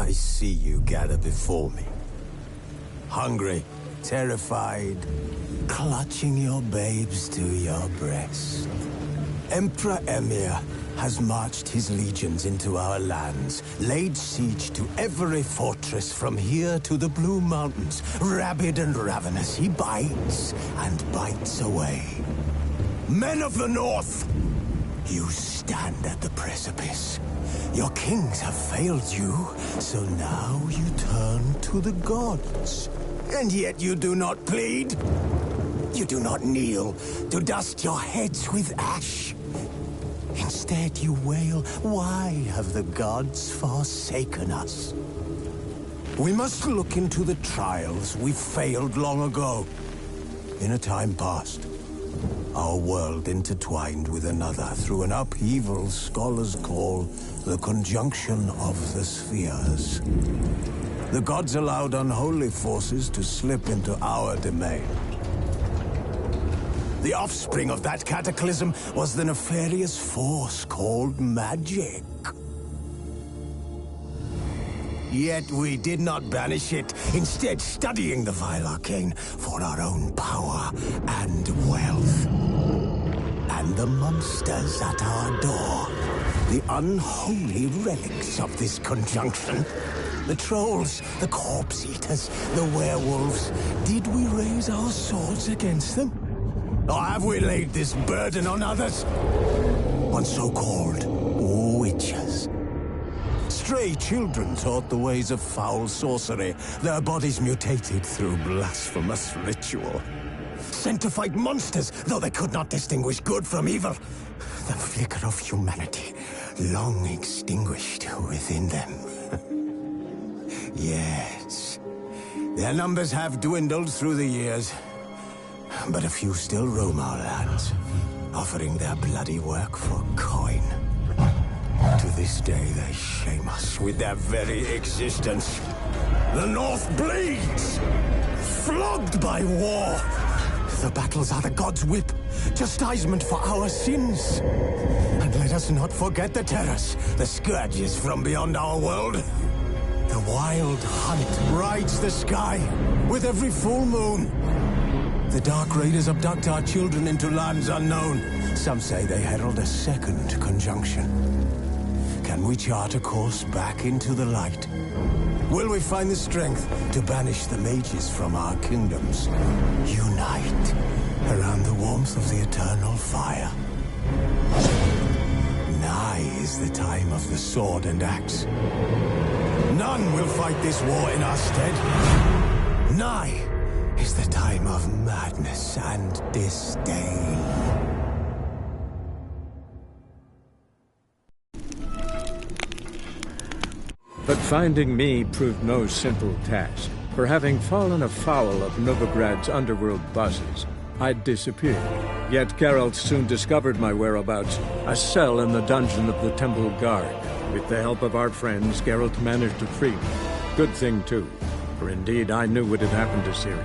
I see you gather before me. Hungry, terrified, clutching your babes to your breast. Emperor Emhyr has marched his legions into our lands, laid siege to every fortress from here to the Blue Mountains. Rabid and ravenous, he bites and bites away. Men of the North, you stand at the precipice. Your kings have failed you, so now you turn to the gods. And yet you do not plead. You do not kneel to dust your heads with ash. Instead you wail, why have the gods forsaken us? We must look into the trials we failed long ago. In a time past, our world intertwined with another through an upheaval scholars call the conjunction of the spheres. The gods allowed unholy forces to slip into our domain. The offspring of that cataclysm was the nefarious force called magic. Yet we did not banish it, instead studying the vile arcane for our own power and wealth. And the monsters at our door, the unholy relics of this conjunction. The trolls, the corpse eaters, the werewolves. Did we raise our swords against them? Or have we laid this burden on others? On so-called witches. Stray children taught the ways of foul sorcery, their bodies mutated through blasphemous ritual. Sent to fight monsters, though they could not distinguish good from evil. The flicker of humanity, long extinguished within them. Yes, their numbers have dwindled through the years. But a few still roam our lands, offering their bloody work for coin. To this day, they shame us with their very existence. The North bleeds, flogged by war. The battles are the gods' whip, chastisement for our sins. And let us not forget the terrors, the scourges from beyond our world. The wild hunt rides the sky with every full moon. The Dark Raiders abduct our children into lands unknown. Some say they herald a second conjunction. Can we chart a course back into the light? Will we find the strength to banish the mages from our kingdoms? Unite around the warmth of the eternal fire. Nigh is the time of the sword and axe. None will fight this war in our stead. Nigh is the time of madness and disdain. But finding me proved no simple task. For having fallen afoul of Novigrad's underworld bosses, I'd disappeared. Yet Geralt soon discovered my whereabouts, a cell in the dungeon of the Temple Guard. With the help of our friends, Geralt managed to free me. Good thing, too, for indeed I knew what had happened to Ciri.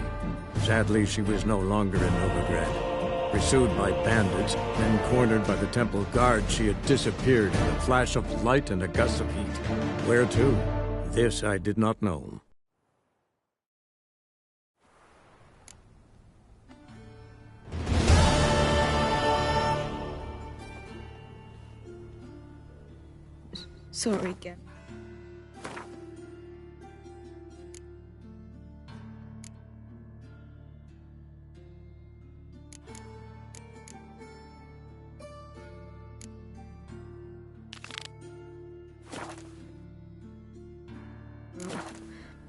Sadly, she was no longer in Novigrad. Pursued by bandits, then cornered by the Temple Guard, she had disappeared in a flash of light and a gust of heat. Where to? This I did not know. Sorry, Geralt.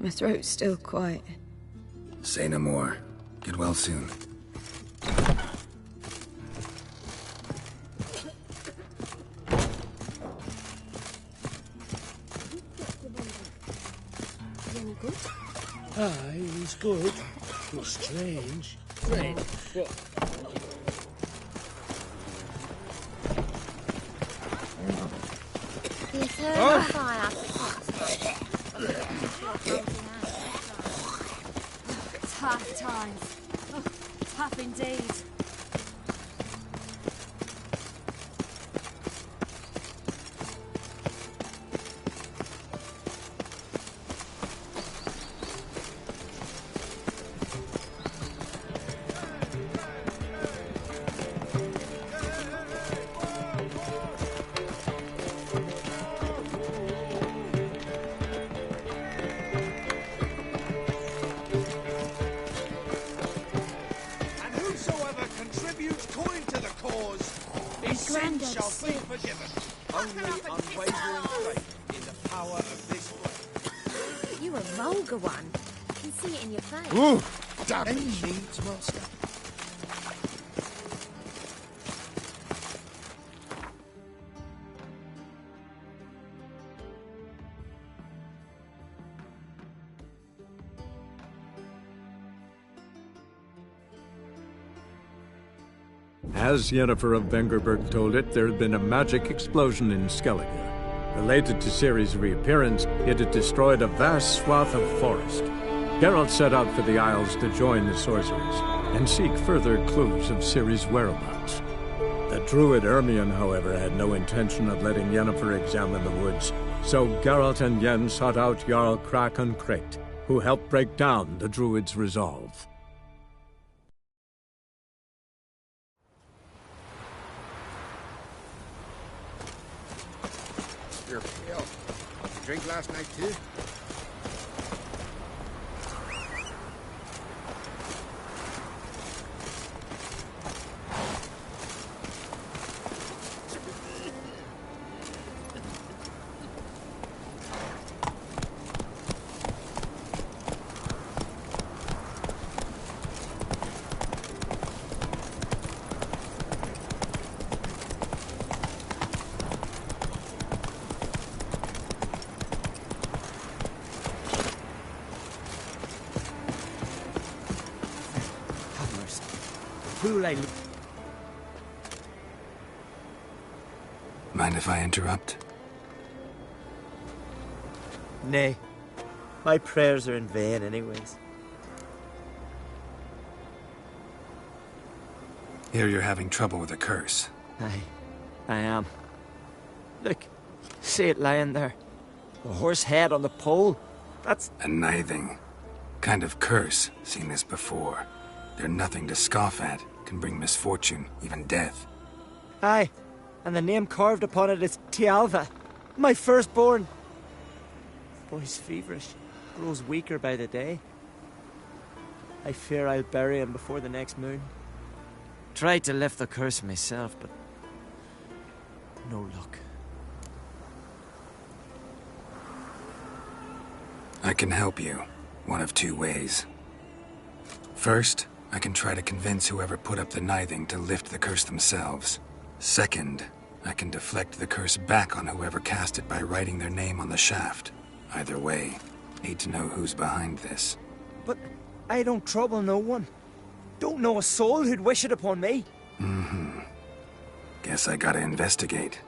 My throat's still quiet. Say no more. Get well soon. He's good. But strange. Friend, what? Tough times. Oh, tough indeed. Whosoever contributes coin to the cause, his sins Grandad shall be sick. forgiven. Only unwavering faith in the power of this book. You a vulgar one. I can see it in your face. Ooh, damn it. Any needs, master? As Yennefer of Vengerberg told it, there had been a magic explosion in Skellige. Related to Ciri's reappearance, it had destroyed a vast swath of forest. Geralt set out for the Isles to join the sorcerers and seek further clues of Ciri's whereabouts. The druid Ermion, however, had no intention of letting Yennefer examine the woods, so Geralt and Yen sought out Jarl Krakon Krayt, who helped break down the druid's resolve. You're pale. Did you drink last night, too? Mind if I interrupt? Nay. My prayers are in vain anyways. Hear you're having trouble with a curse. Aye, I am. Look, see it lying there. The horse head on the pole. That's... A nithing. Kind of curse. Seen this before. They're nothing to scoff at. Can bring misfortune, even death. Aye, and the name carved upon it is Tialva, my firstborn. Boy's feverish, grows weaker by the day. I fear I'll bury him before the next moon. Tried to lift the curse myself, but no luck. I can help you. One of two ways. First, I can try to convince whoever put up the nithing to lift the curse themselves. Second, I can deflect the curse back on whoever cast it by writing their name on the shaft. Either way, need to know who's behind this. But I don't trouble no one. Don't know a soul who'd wish it upon me. Guess I gotta investigate.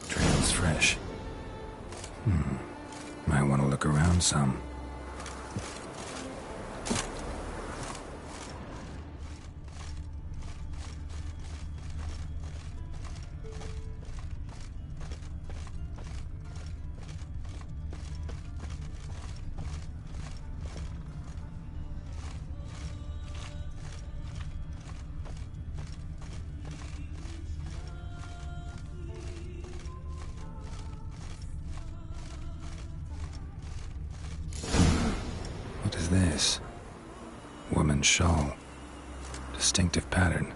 Trail's fresh. Might want to look around some. What is this? Woman's shawl. Distinctive pattern.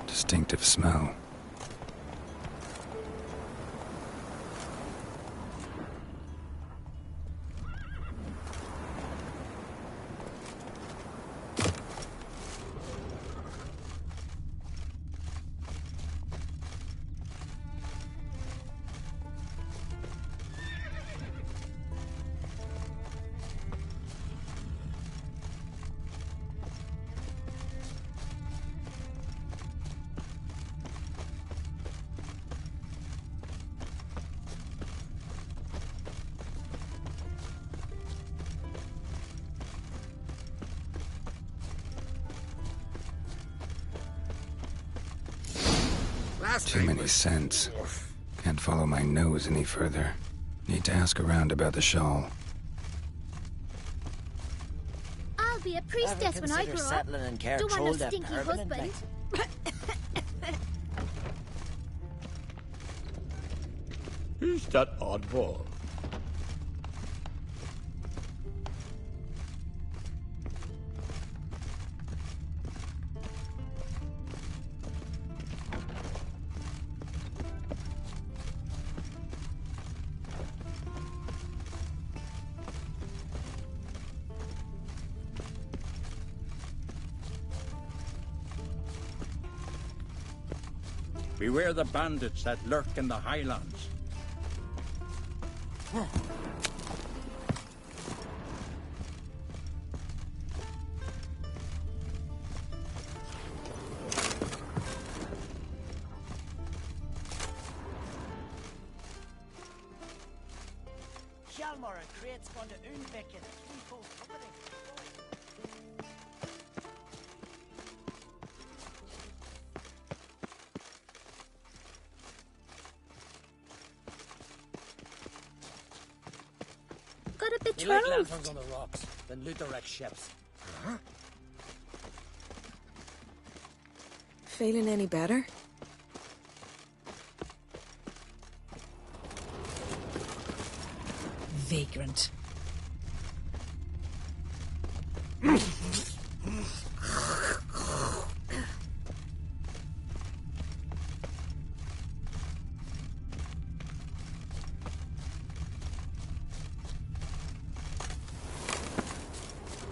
Distinctive smell. Too many scents. Can't follow my nose any further. Need to ask around about the shawl. I'll be a priestess when I grow up. Don't want no stinky husband. Who's that oddball? Beware the bandits that lurk in the highlands. Hjalmar and Crate's gone to Unbecken. Threefold company. Got a He laid betrothed. lanterns on the rocks, then loot the wrecked ships. Feeling any better? Vagrant.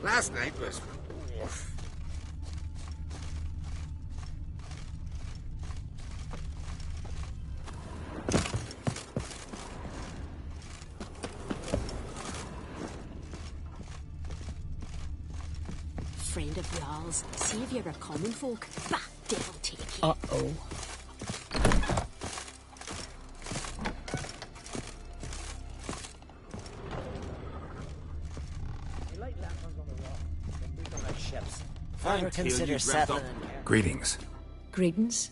Last night was... Friend of Jarl's, saviour of common folk. Bah, devil take you. Uh-oh. He laid lanterns on the rock, then loot the wrecked ships. Ever consider settling? Greetings. Greetings.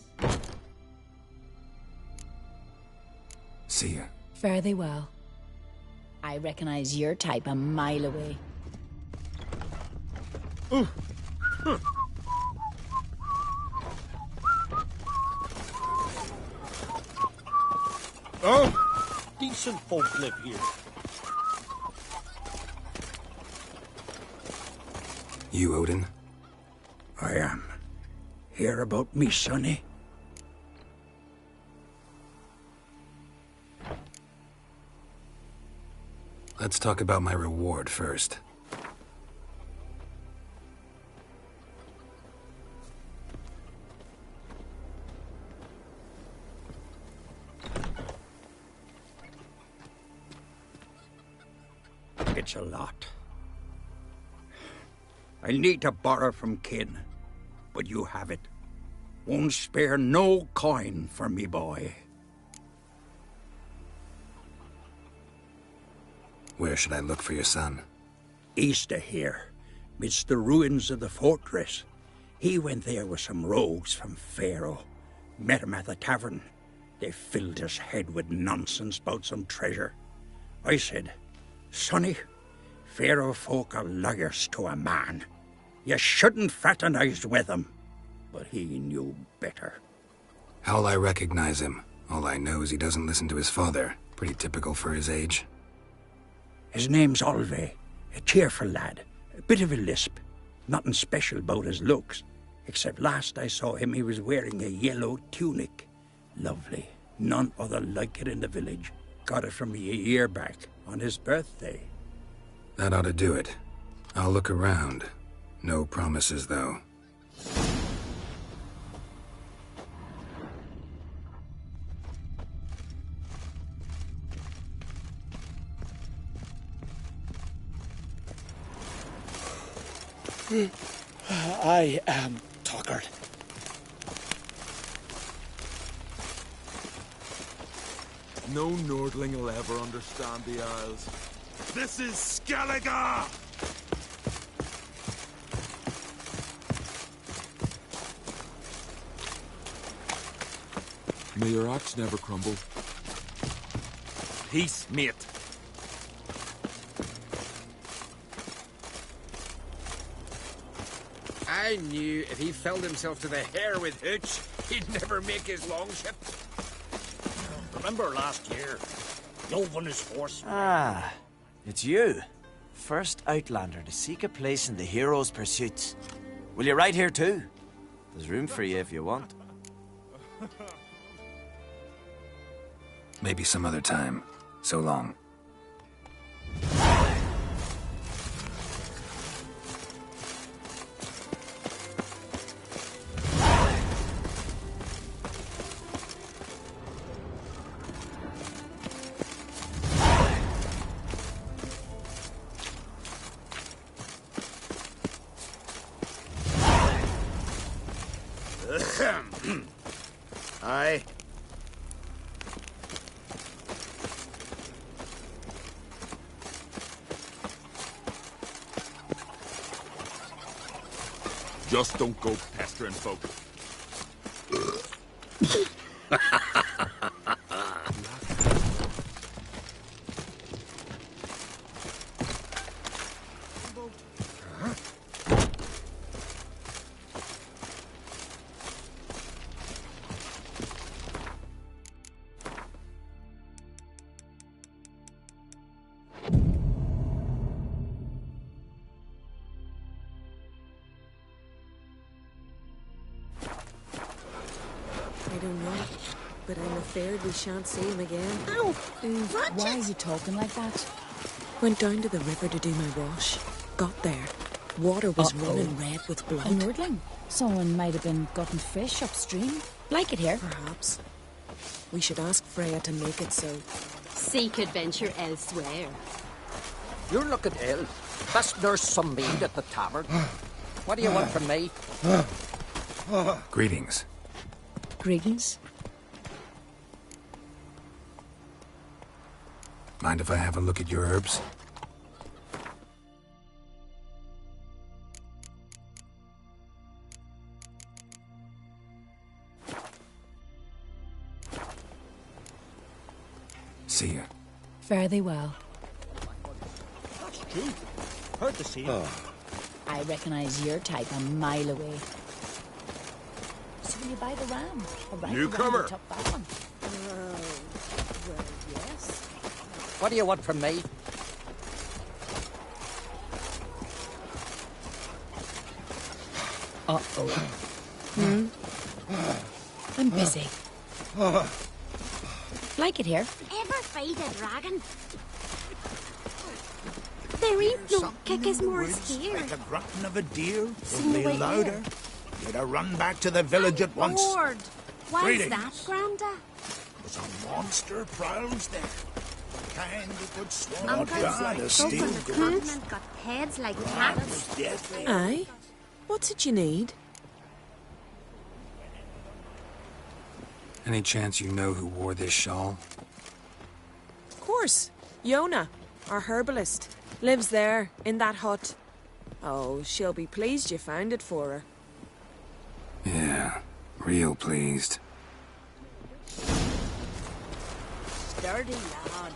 See ya. Fare thee well. I recognize your type a mile away. Oh! Decent folk live here. You, Odin? I am. Hear about me, sonny? Let's talk about my reward first. It's a lot. I need to borrow from kin, but you have it. Won't spare no coin for me boy. Where should I look for your son? East of here, midst the ruins of the fortress. He went there with some rogues from Pharaoh. Met him at the tavern. They filled his head with nonsense about some treasure. I said, Sonny, Pharaoh folk are liars to a man. You shouldn't fraternize with them. But he knew better. How'll I recognize him? All I know is he doesn't listen to his father. Pretty typical for his age. His name's Olve, a cheerful lad. A bit of a lisp. Nothing special about his looks. Except last I saw him, he was wearing a yellow tunic. Lovely. None other like it in the village. Got it from me a year back, on his birthday. That ought to do it. I'll look around. No promises, though. I am tuckered. No Nordling will ever understand the Isles. This is Skellige! May your axe never crumble. Peace, mate. I knew if he filled himself to the hair with hooch, he'd never make his longship. Remember last year? Yov and his horse. Ah, it's you. First Outlander to seek a place in the hero's pursuits. Will you ride here too? There's room for you if you want. Maybe some other time. So long. Aye. Just don't go pestering folk. I don't know, but I'm afraid we shan't see him again. Ow! Why are you talking like that? Went down to the river to do my wash. Got there. Water was running red with blood. A nordling? Someone might have been gotten fish upstream. Like it here? Perhaps. We should ask Freya to make it so. Seek adventure elsewhere. You're looking ill. Best nurse some mead at the tavern. What do you want from me? Greetings. Greetings. Mind if I have a look at your herbs? See ya. Fare thee well. That's true. Heard to see you. I recognize your type a mile away. So will you buy the ram? A rifle Newcomer. ram, top that one. Well, yes. What do you want from me? I'm busy. Like it here? Ever fight a dragon? There ain't no kick as more scared. Like the grunting of a deer, Sing only away louder. here. You'd a run back to the village at once. Lord, why's Greetings. that, Granda? There's a monster prowls there. Kind of good sword. Uncle's God, a folk steel on the goat. continent got heads like cats. Deadly. Aye? What's it you need? Any chance you know who wore this shawl? Of course. Yona, our herbalist. Lives there, in that hut. Oh, she'll be pleased you found it for her. Yeah, real pleased. Sturdy lad.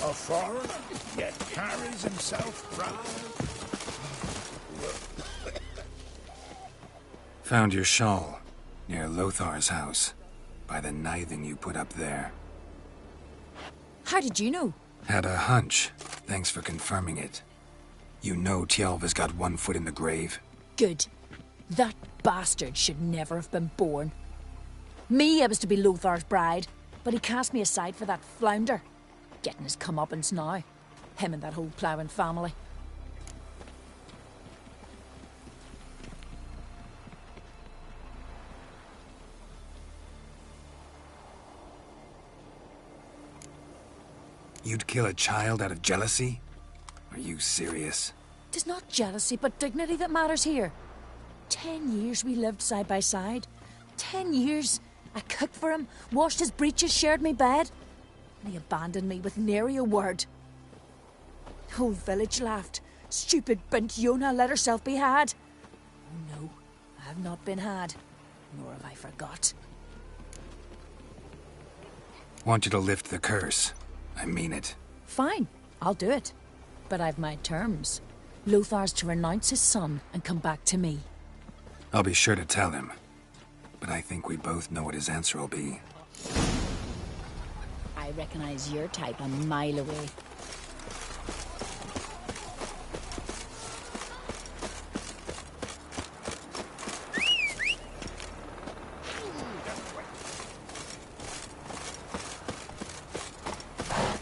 A foreigner, yet carries himself proud. Found your shawl near Lothar's house, by the nithing you put up there. How did you know? Had a hunch. Thanks for confirming it. You know Tjalva's got one foot in the grave. Good. That bastard should never have been born. Me, I was to be Lothar's bride, but he cast me aside for that flounder. Getting his comeuppance now. Him and that whole ploughing family. You'd kill a child out of jealousy? Are you serious? 'Tis not jealousy, but dignity that matters here. 10 years we lived side by side. 10 years. I cooked for him, washed his breeches, shared me bed. And he abandoned me with nary a word. The whole village laughed. Stupid bint Yona let herself be had. Oh no, I have not been had. Nor have I forgot. Want you to lift the curse. I mean it. Fine, I'll do it. But I've my terms. Lothar's to renounce his son and come back to me. I'll be sure to tell him. But I think we both know what his answer will be. I recognize your type a mile away.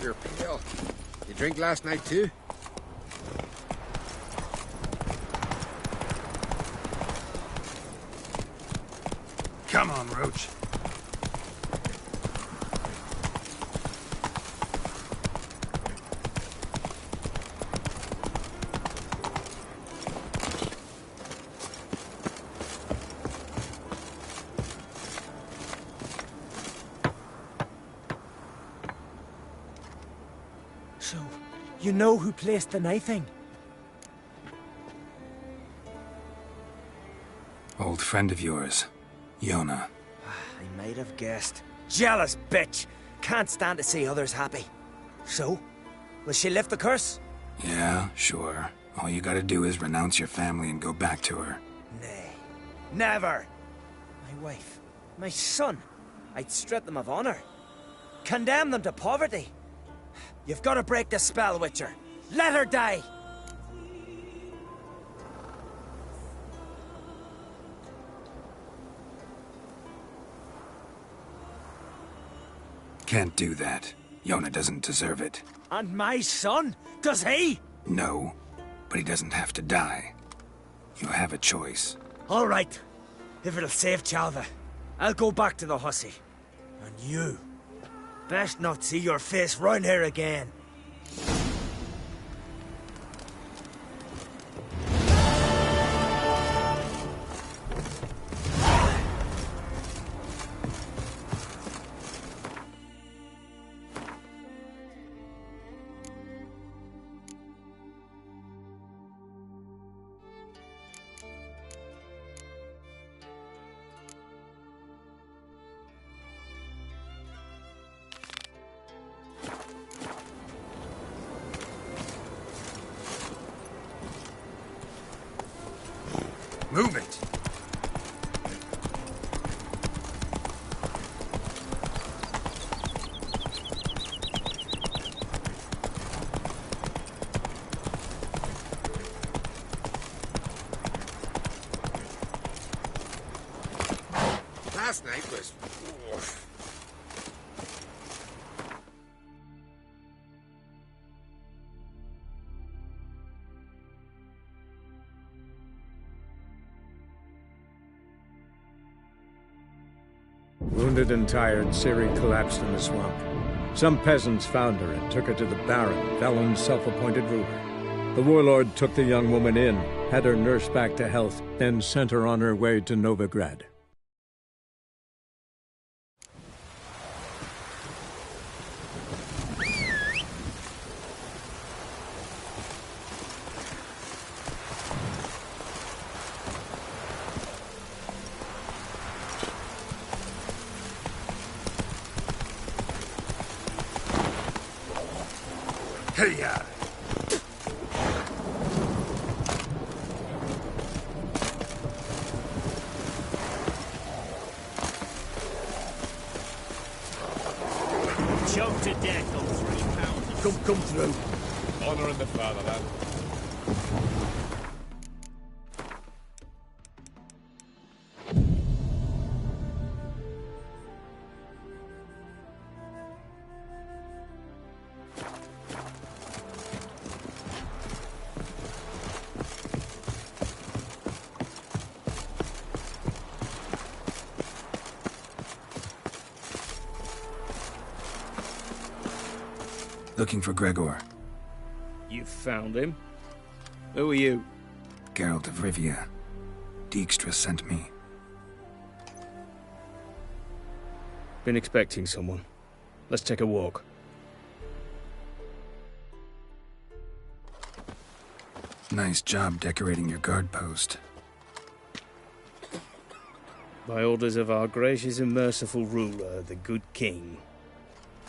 You're pale. You drink last night too? Come on, Roach. So, you know who placed the knifing? Old friend of yours, Yona. I might have guessed. Jealous bitch! Can't stand to see others happy. So, will she lift the curse? Yeah, sure. All you gotta do is renounce your family and go back to her. Nay. Never! My wife. My son. I'd strip them of honor. Condemn them to poverty. You've got to break the spell, Witcher. Let her die! Can't do that. Yona doesn't deserve it. And my son? Does he? No, but he doesn't have to die. You have a choice. All right. If it'll save Chalva, I'll go back to the hussy. And you, best not see your face round here again. Move it! Last night was... Wounded and tired, Ciri collapsed in the swamp. Some peasants found her and took her to the Baron, Velen's self-appointed ruler. The warlord took the young woman in, had her nursed back to health, then sent her on her way to Novigrad. Hey-ya! Choked to death on 3 pounds. Come through. Honor in the fatherland. Looking for Gregor. You found him? Who are you? Geralt of Rivia. Dijkstra sent me. Been expecting someone. Let's take a walk. Nice job decorating your guard post. By orders of our gracious and merciful ruler, the good king.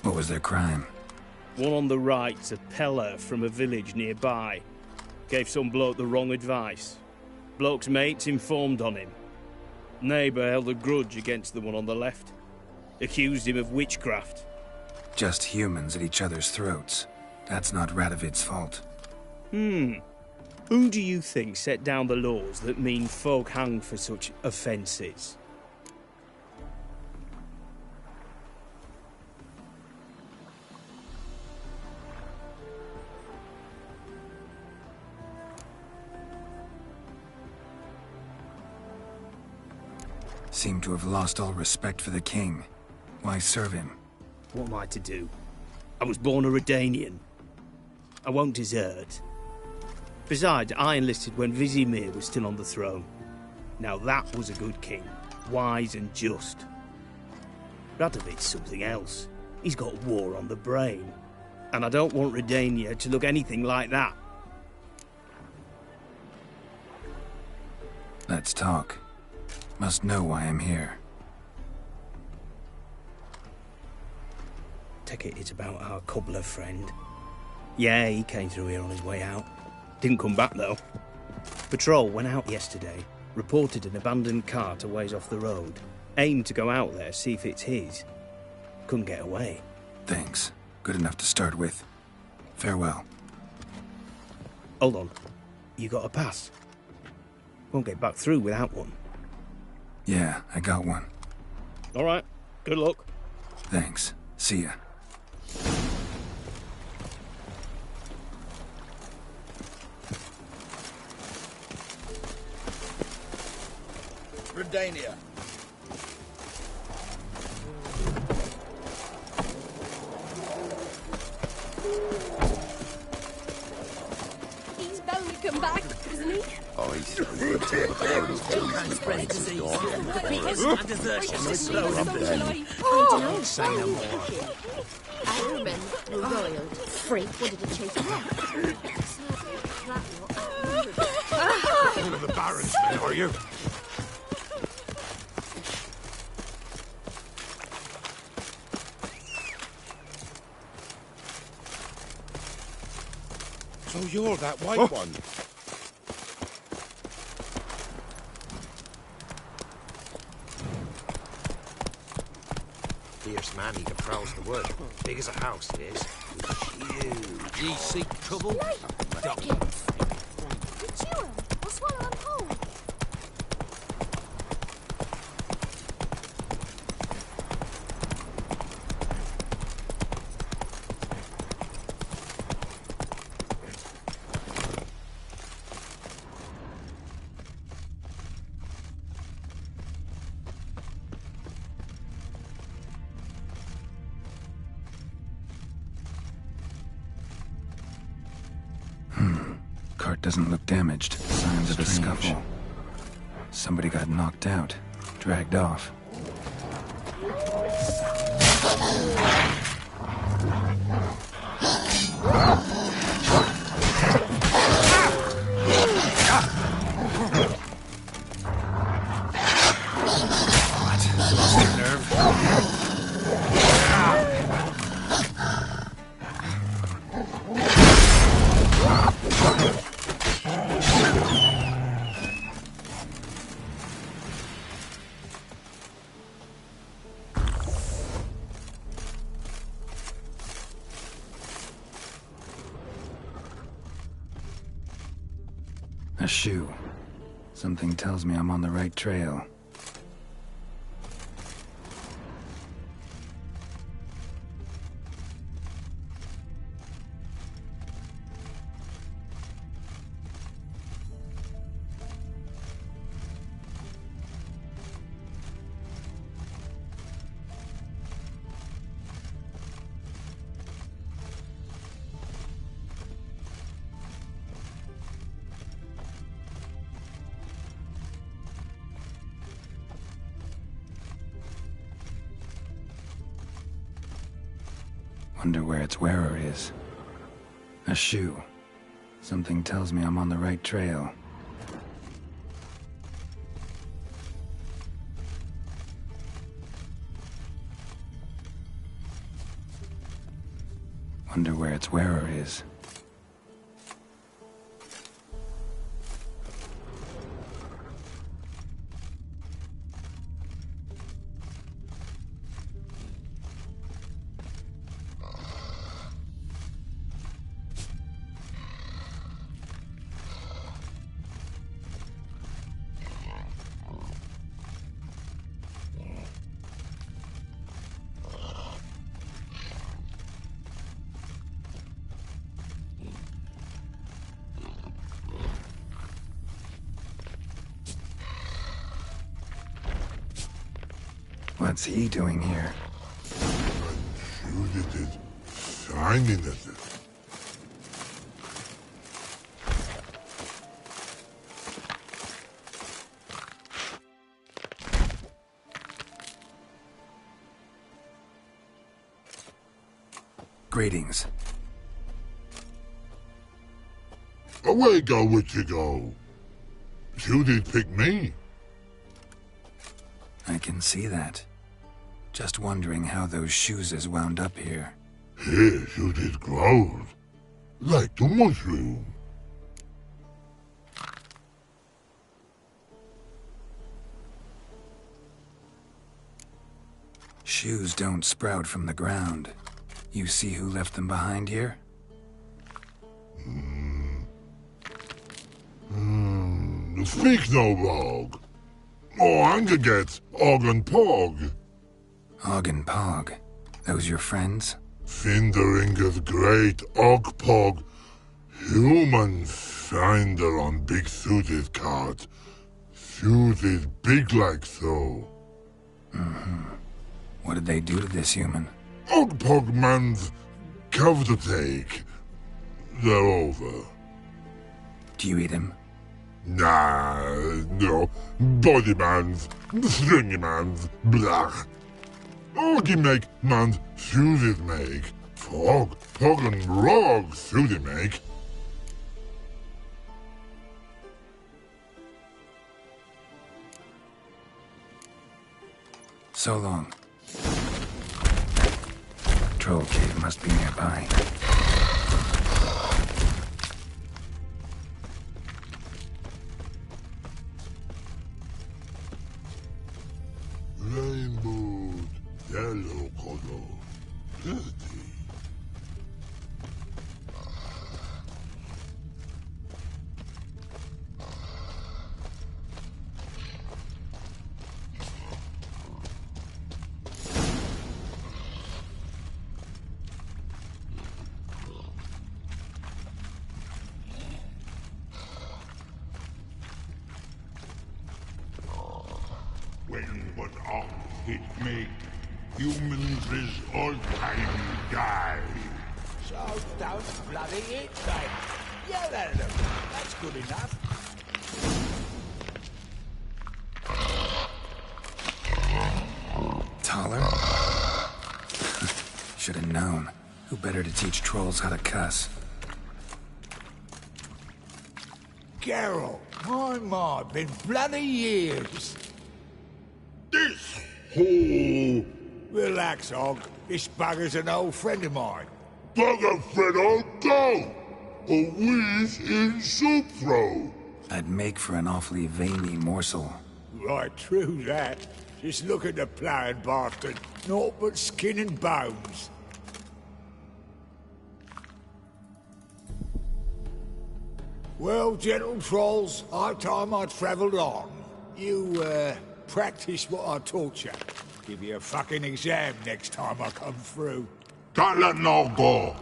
What was their crime? One on the right's a peller from a village nearby. Gave some bloke the wrong advice. Bloke's mates informed on him. Neighbour held a grudge against the one on the left. Accused him of witchcraft. Just humans at each other's throats. That's not Radovid's fault. Who do you think set down the laws that mean folk hanged for such offences? Seem to have lost all respect for the king. Why serve him? What am I to do? I was born a Redanian. I won't desert. Besides, I enlisted when Vizimir was still on the throne. Now that was a good king, wise and just. Radovid's something else. He's got war on the brain. And I don't want Redania to look anything like that. Let's talk. Must know why I'm here. Take it it's about our cobbler friend. Yeah, he came through here on his way out. Didn't come back, though. Patrol went out yesterday, reported an abandoned cart a ways off the road. Aimed to go out there, see if it's his. Couldn't get away. Thanks. Good enough to start with. Farewell. Hold on. You got a pass? Won't get back through without one. Yeah, I got one. All right. Good luck. Thanks. See ya. Redania. He's bound to come back, isn't he? Oh, he's so good to the birds. Can't spread disease. Desertion is slowing up there. I don't Say no more. Ironman, royal, freak, what did it chase him? One of the barons, then, are you? So you're that white one? Fierce man, he controls the wood. Big as a house, it is. Huge. Ye seek trouble? It's you, I'll swallow him whole. Cart doesn't look damaged. Signs of a scuffle. Somebody got knocked out. Dragged off. What? Lost their nerve? A shoe. Something tells me I'm on the right trail. Wonder where its wearer is. A shoe. Something tells me I'm on the right trail. Wonder where its wearer is. What's he doing here? Judith is shining at it. Greetings. Away go, witchy go. Judith picked me. I can see that. Just wondering how those shoes has wound up here. Here, Judith grows. Like the mushroom. Shoes don't sprout from the ground. You see who left them behind here? Speak no rogue. Oh, anger gets Og and Pog. Og and Pog. Those your friends? Finderinger's great Og Pog. Human finder on big suited cart. Suited big like so. What did they do to this human? Og Pog man's cover to take. They're over. Do you eat him? Nah, no. Body man's, stringy man's, blach. Oggy make man's suited make. Pog and Rog suited make. So long. Troll cave must be nearby. Rainbow, yellow color, pretty. When what all it make, humans is all time die. So don't bloody it, mate. Yell at them. That's good enough. Taller? Should have known. Who better to teach trolls how to cuss? Geralt, my, been bloody years. This hole. Relax, Og. This bugger's an old friend of mine. Bugger friend, I'll go. A whiz in soup throw. I'd make for an awfully veiny morsel. Right, true that. Just look at the ploughing bastard. Naught but skin and bones. Well, gentle trolls, high time I travelled on. You, practice what I taught you. Give you a fucking exam next time I come through. Tala no go.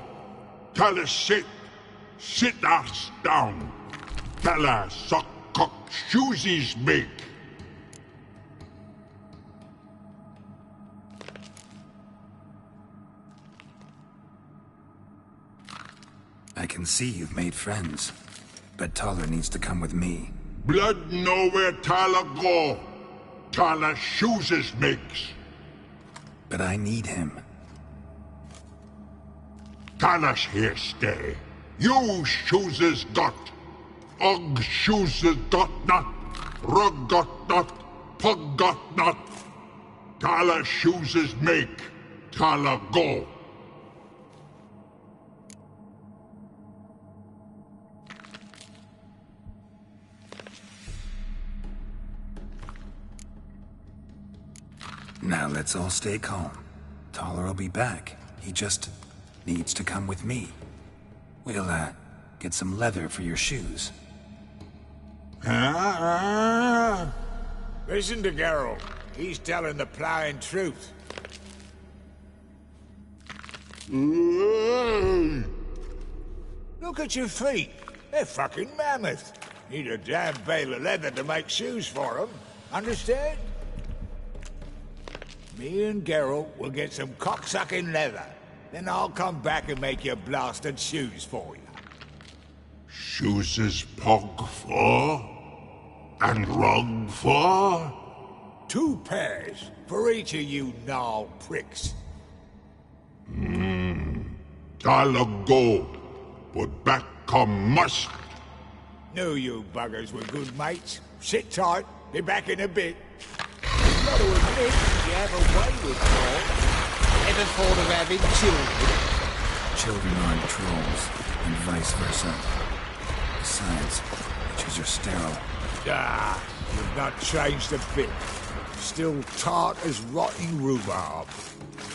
Tala sit. Sit us down. Tala suck cock shoesies make. I can see you've made friends, but Taller needs to come with me. Blood nowhere Tala go. Tala shoeses makes. But I need him. Tala's here stay. You shoeses got. Og shoeses got not. Rug got not. Pug got not. Tala shoeses make. Tala go. Now let's all stay calm. Taller will be back. He just needs to come with me. We'll, get some leather for your shoes. Listen to Geralt. He's telling the ploughing truth. Look at your feet. They're fucking mammoth. Need a damn bale of leather to make shoes for them. Understand? Me and Geralt will get some cocksucking leather. Then I'll come back and make your blasted shoes for you. Shoes is pog for? And rug for? 2 pairs for each of you gnarled pricks. I'll go, but back come must. Knew you buggers were good mates. Sit tight, be back in a bit. You've got to admit, you have a way with Paul. Ever thought of having children? Children aren't trolls, and vice versa. Besides, witches are sterile. Ah, you've not changed a bit. Still tart as rotting rhubarb.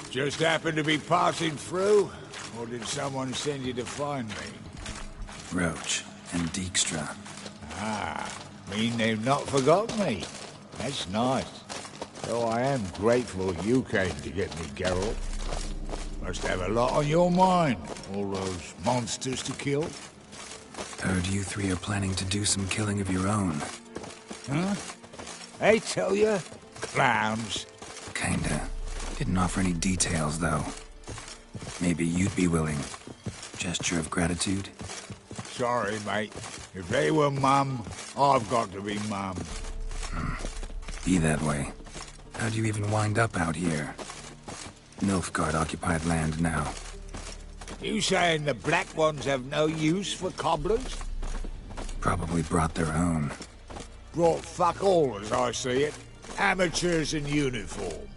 Just happened to be passing through, or did someone send you to find me? Roach and Dijkstra. Ah, mean they've not forgotten me. That's nice. Though I am grateful you came to get me, Geralt. Must have a lot on your mind, all those monsters to kill. Heard you 3 are planning to do some killing of your own. Huh? I tell you, clowns. Kinda. Didn't offer any details, though. Maybe you'd be willing. Gesture of gratitude? Sorry, mate. If they were mum, I've got to be mum. Be that way. How'd you even wind up out here? Nilfgaard-occupied land now. You saying the Black Ones have no use for cobblers? Probably brought their own. Brought fuck all, as I see it. Amateurs in uniform.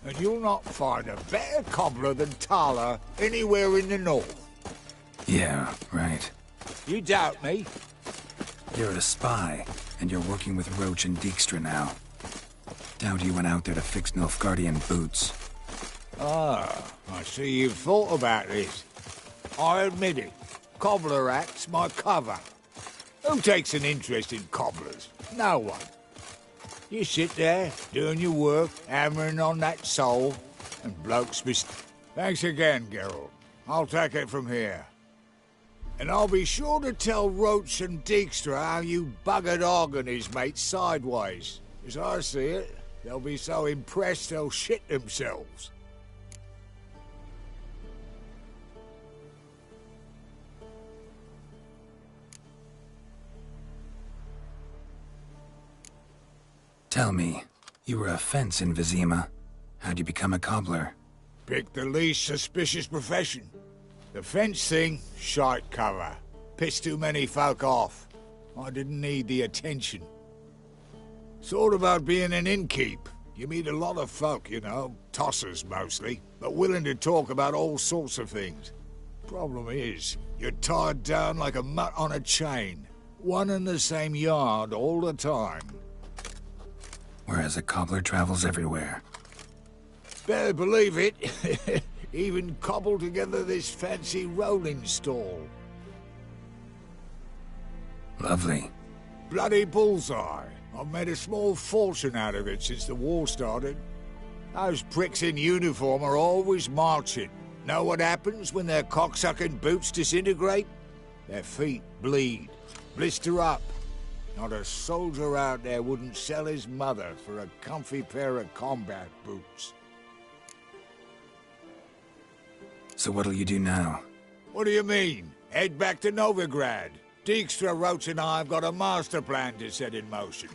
And you'll not find a better cobbler than Tala anywhere in the north. Yeah, right. You doubt me? You're a spy, and you're working with Roach and Dijkstra now. Doubt you went out there to fix Nilfgaardian boots. Ah, I see you've thought about this. I admit it. Cobbler act's my cover. Who takes an interest in cobblers? No one. You sit there, doing your work, hammering on that soul, and blokes Thanks again, Geralt. I'll take it from here. And I'll be sure to tell Roach and Dijkstra how you buggered Og and his mates sideways. As I see it, they'll be so impressed they'll shit themselves. Tell me, you were a fence in Vizima. How'd you become a cobbler? Pick the least suspicious profession. The fence thing, shite cover. Pissed too many folk off. I didn't need the attention. Thought about being an innkeep. You meet a lot of folk, you know, tossers mostly, but willing to talk about all sorts of things. Problem is, you're tied down like a mutt on a chain. One and the same yard all the time. Whereas a cobbler travels everywhere. Better believe it. Even cobbled together this fancy rolling stall. Lovely. Bloody bullseye. I've made a small fortune out of it since the war started. Those pricks in uniform are always marching. Know what happens when their cocksucking boots disintegrate? Their feet bleed, blister up. Not a soldier out there wouldn't sell his mother for a comfy pair of combat boots. So what'll you do now? What do you mean? Head back to Novigrad. Dijkstra, Roach and I have got a master plan to set in motion.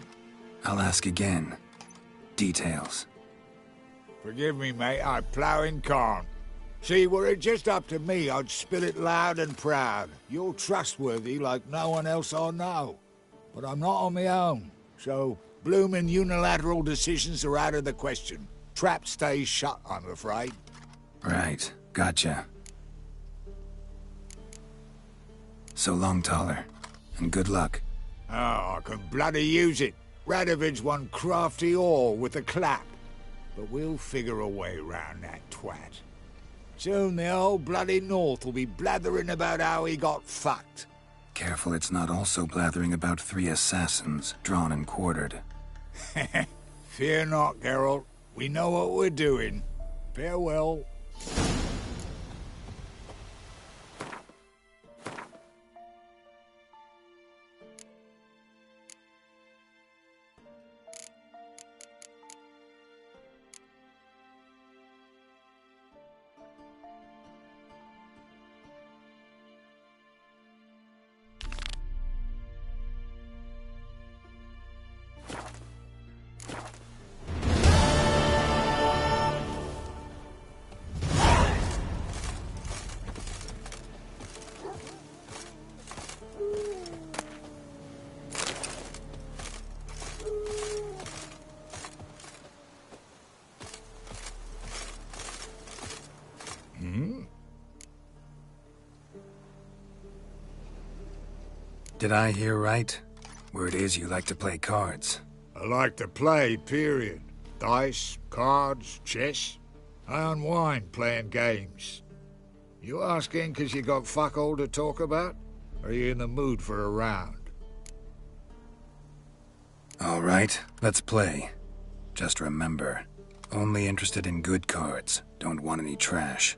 I'll ask again. Details. Forgive me, mate, I ploughing can't. See, were it just up to me, I'd spill it loud and proud. You're trustworthy like no one else I know. But I'm not on my own, so bloomin' unilateral decisions are out of the question. Trap stays shut, I'm afraid. Right, gotcha. So long, Taller, and good luck. Oh, I can bloody use it. Radovid's one crafty ore with a clap. But we'll figure a way round that twat. Soon the whole bloody North will be blathering about how he got fucked. Careful it's not also blathering about 3 assassins, drawn and quartered. Fear not, Geralt. We know what we're doing. Farewell. Did I hear right? Word is you like to play cards. I like to play, period. Dice, cards, chess. I unwind playing games. You asking 'cause you got fuck all to talk about? Or are you in the mood for a round? All right, let's play. Just remember, only interested in good cards. Don't want any trash.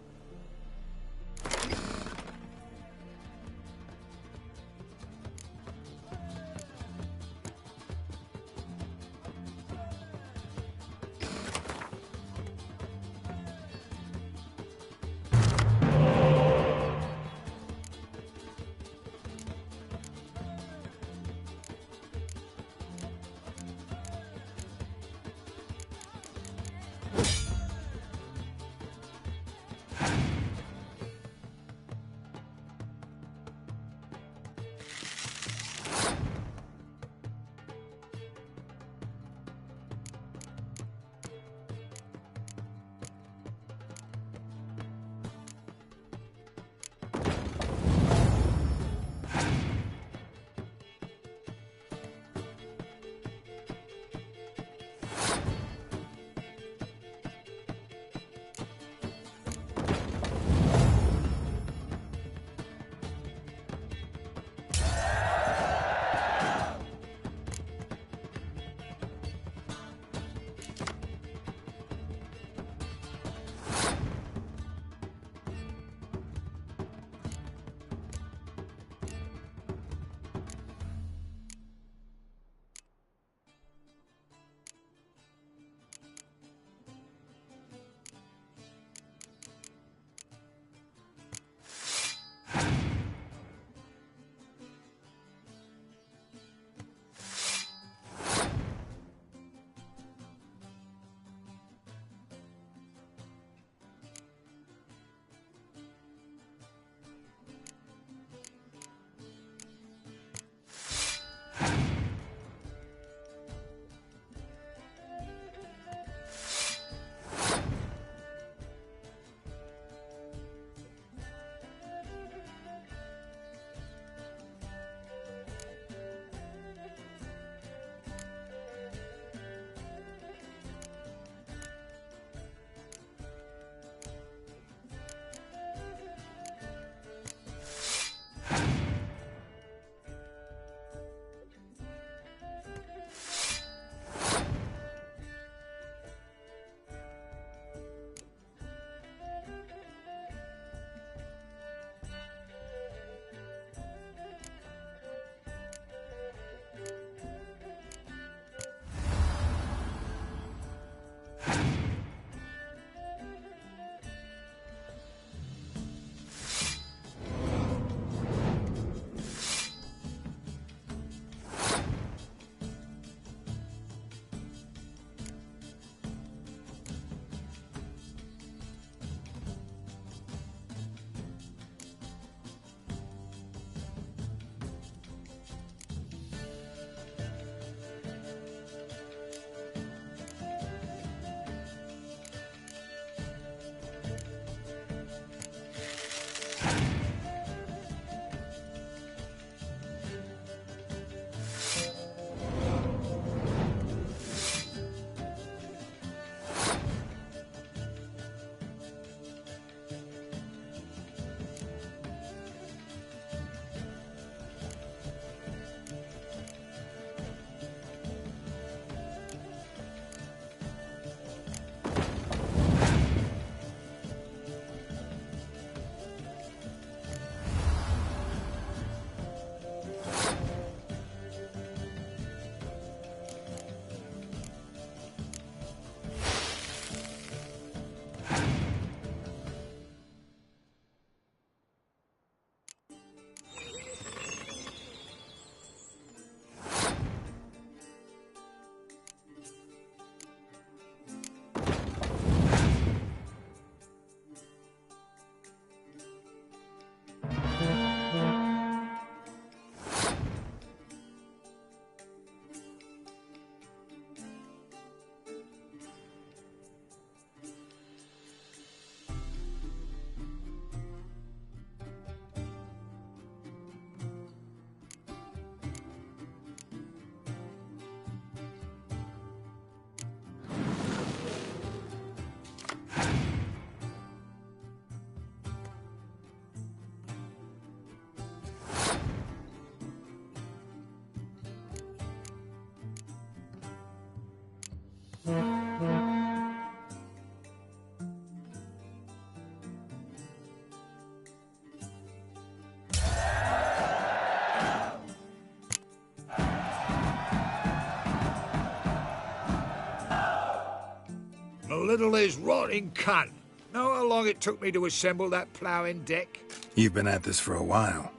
little is rotting cunt. Know how long it took me to assemble that ploughing deck? You've been at this for a while.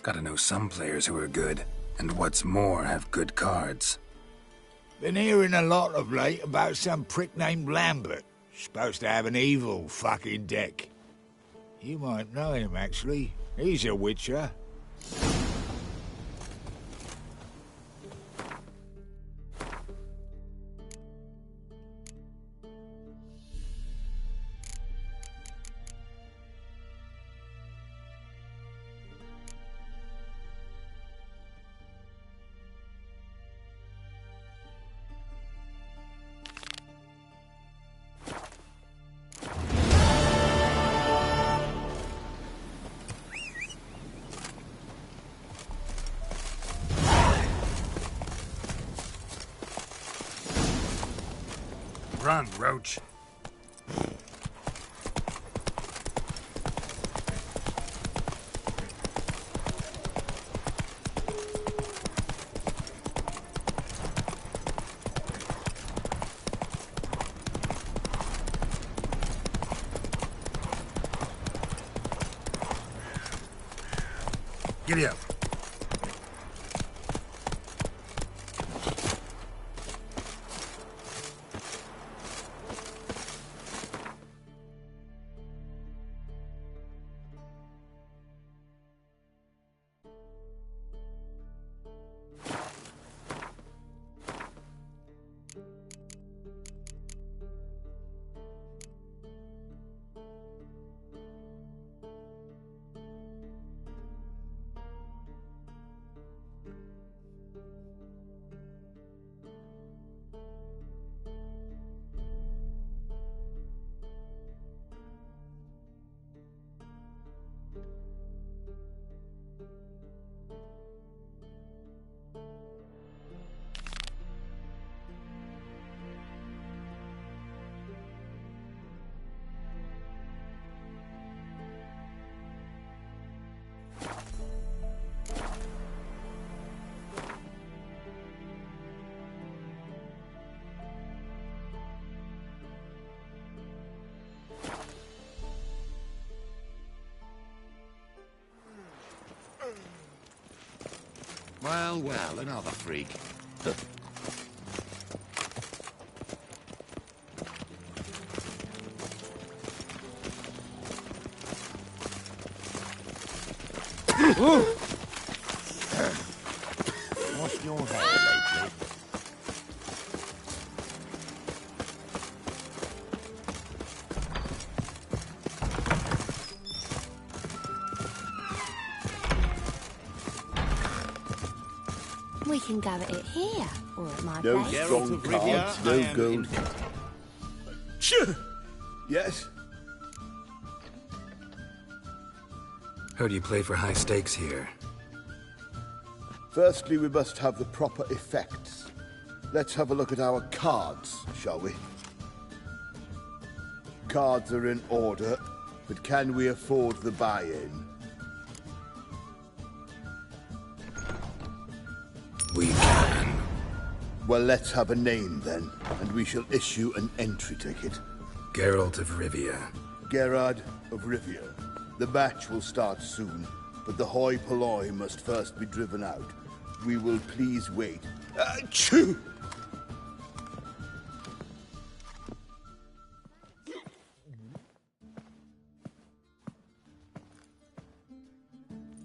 Gotta know some players who are good, and what's more, have good cards. Been hearing a lot of late about some prick named Lambert. Supposed to have an evil fucking deck. You might know him, actually. He's a witcher. Run, Roach. Giddy up. Well, well, another freak. What's your head lately? We can go at it here, or at my No place. strong cards, no gold. Yes? Heard you play for high stakes here. Firstly, we must have the proper effects. Let's have a look at our cards, shall we? Cards are in order, but can we afford the buy-in? We can. Well, let's have a name then, and we shall issue an entry ticket. Geralt of Rivia. Gerard of Rivia. The match will start soon, but the hoi polloi must first be driven out. We will please wait. Achoo!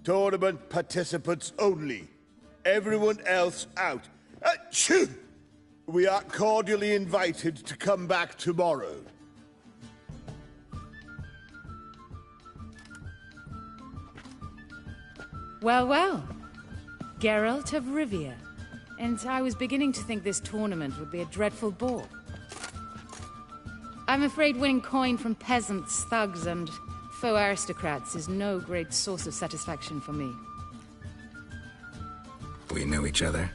Tournament participants only. Everyone else out. Achoo! We are cordially invited to come back tomorrow. Well, well. Geralt of Rivia. And I was beginning to think this tournament would be a dreadful bore. I'm afraid winning coin from peasants, thugs, and faux aristocrats is no great source of satisfaction for me. We know each other?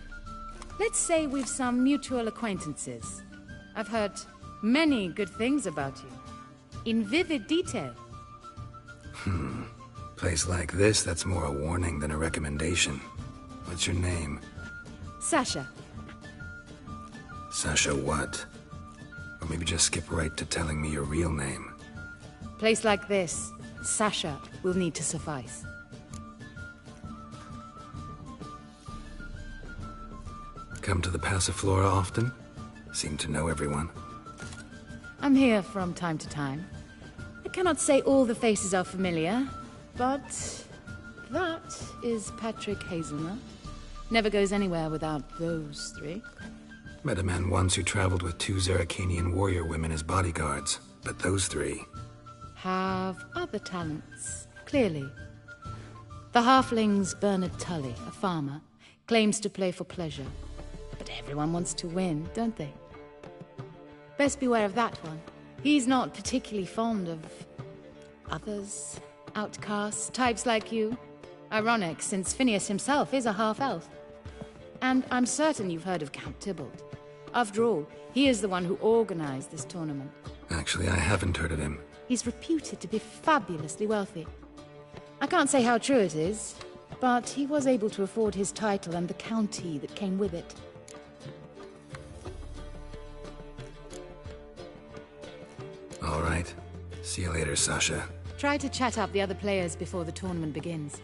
Let's say we've some mutual acquaintances. I've heard many good things about you. In vivid detail. Place like this, that's more a warning than a recommendation. What's your name? Sasha. Sasha what? Or maybe just skip right to telling me your real name. Place like this, Sasha will need to suffice. Come to the Passiflora often? Seem to know everyone. I'm here from time to time. I cannot say all the faces are familiar, but that is Patrick Hazelnut. Never goes anywhere without those three. Met a man once who traveled with 2 Zerrikanian warrior women as bodyguards, but those 3... have other talents, clearly. The halfling's Bernard Tully, a farmer, claims to play for pleasure. But everyone wants to win, don't they? Best beware of that one. He's not particularly fond of others, outcasts, types like you. Ironic, since Phineas himself is a half-elf. And I'm certain you've heard of Count Tybalt. After all, he is the one who organized this tournament. Actually, I haven't heard of him. He's reputed to be fabulously wealthy. I can't say how true it is, but he was able to afford his title and the county that came with it. All right. See you later, Sasha. Try to chat up the other players before the tournament begins.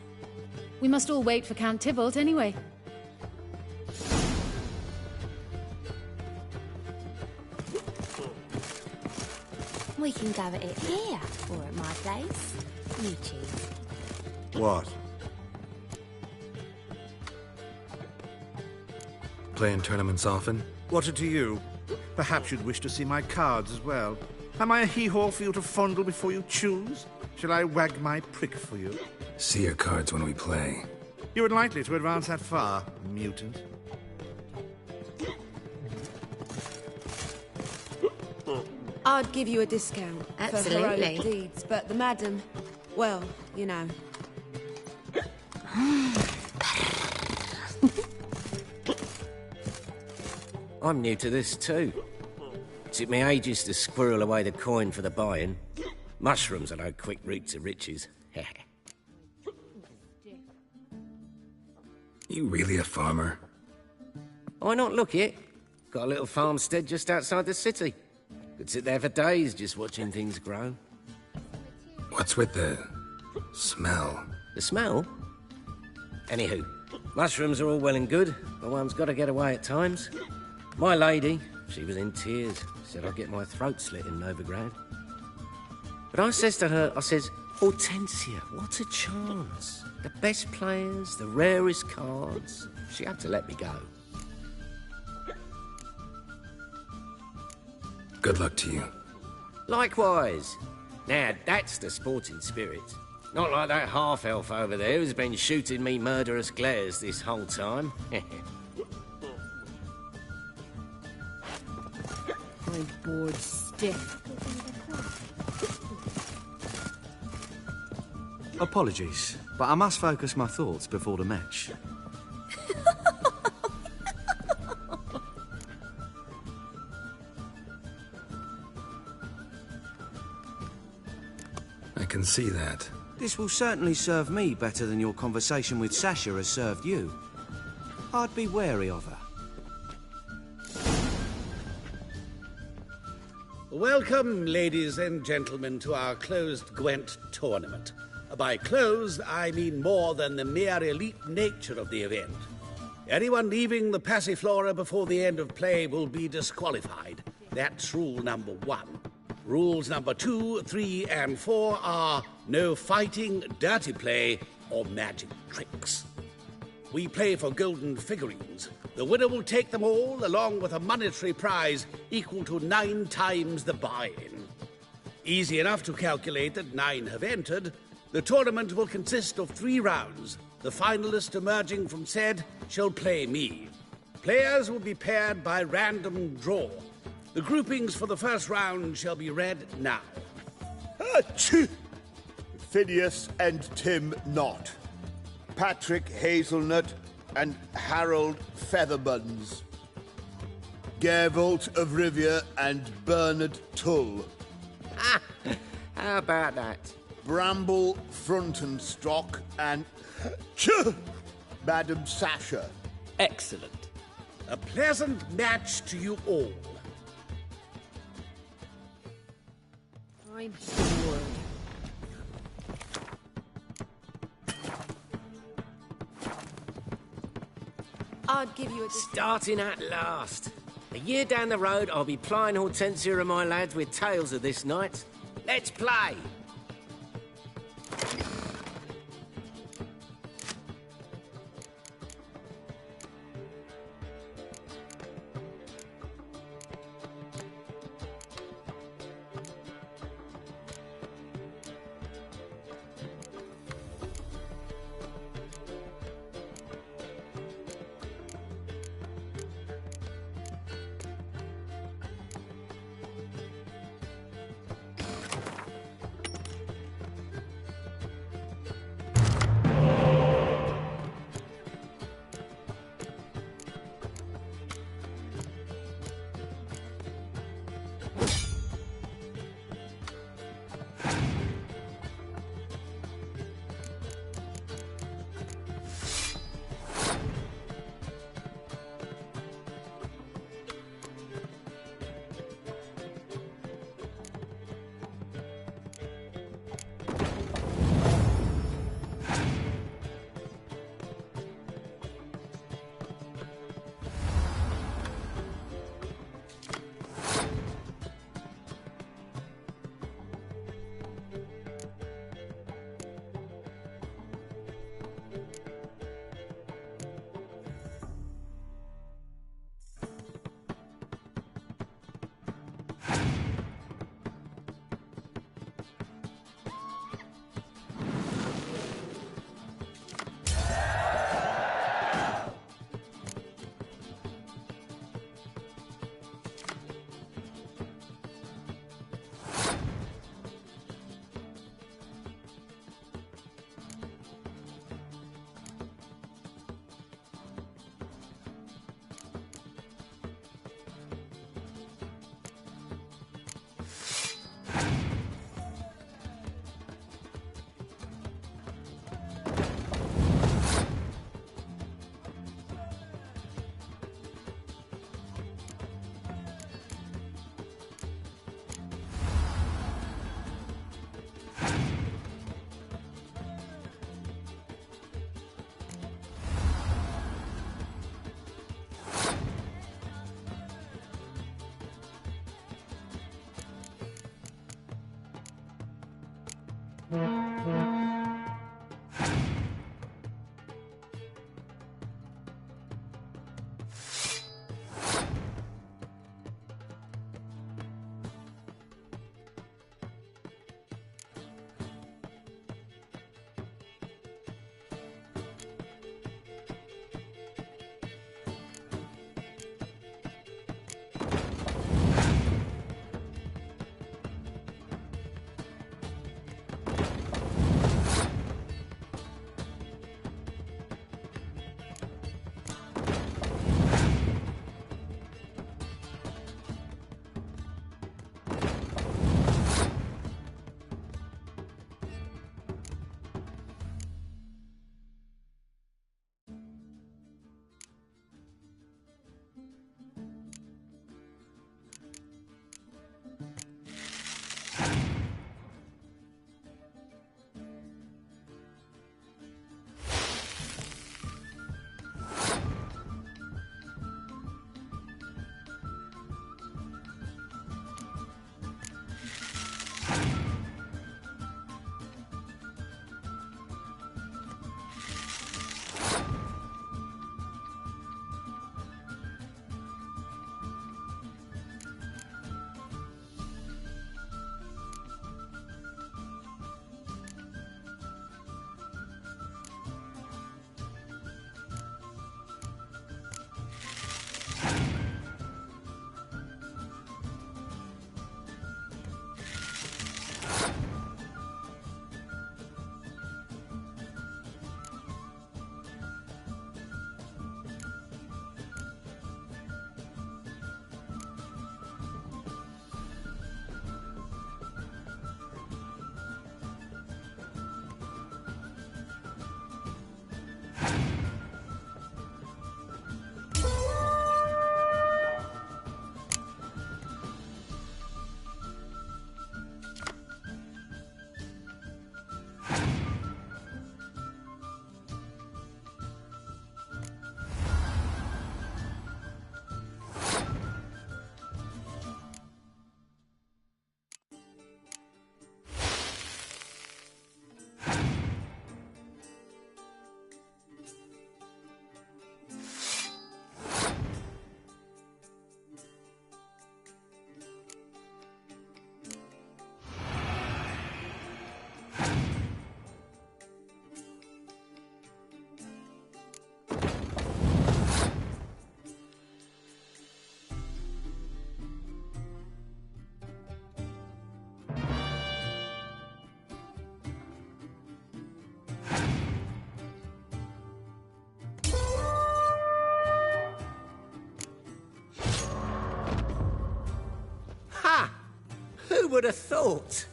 We must all wait for Count Tybalt anyway. We can go at it here, or at my place. You choose. What? Playing tournaments often? What to you? Perhaps you'd wish to see my cards as well. Am I a hee-haw for you to fondle before you choose? Shall I wag my prick for you? See your cards when we play. You unlikely to advance that far, mutant. I'd give you a discount for Absolutely. heroic deeds, but the madam, well, you know. I'm new to this too. Took me ages to squirrel away the coin for the buy-in. Mushrooms are no quick route to riches. You really a farmer? Why not look it? Got a little farmstead just outside the city. Could sit there for days just watching things grow. What's with the smell? The smell? Anywho, mushrooms are all well and good, but one's got to get away at times. My lady, she was in tears, said I'd get my throat slit in Novigrad. But I says to her, I says, Hortensia, what a chance. The best players, the rarest cards. She had to let me go. Good luck to you. Likewise. Now, that's the sporting spirit. Not like that half-elf over there who's been shooting me murderous glares this whole time. I'm bored stiff. Apologies, but I must focus my thoughts before the match. I can see that. This will certainly serve me better than your conversation with Sasha has served you. I'd be wary of her. Welcome, ladies and gentlemen, to our closed Gwent tournament. By closed, I mean more than the mere elite nature of the event. Anyone leaving the Passiflora before the end of play will be disqualified. That's rule number 1. Rules number 2, 3, and 4 are no fighting, dirty play, or magic tricks. We play for golden figurines. The winner will take them all, along with a monetary prize equal to 9 times the buy-in. Easy enough to calculate that 9 have entered. The tournament will consist of 3 rounds. The finalist emerging from said shall play me. Players will be paired by random draw. The groupings for the first round shall be read now. Phineas and Tim Knott. Patrick Hazelnut and Harold Featherbuns. Gervault of Rivia and Bernard Tull. How about that? Bramble Frontenstock and Madam Sasha. Excellent. A pleasant match to you all. I'm bored. I'd give you a... Starting at last. A year down the road, I'll be plying Hortensia and my lads with tales of this night. Let's play! would have thought?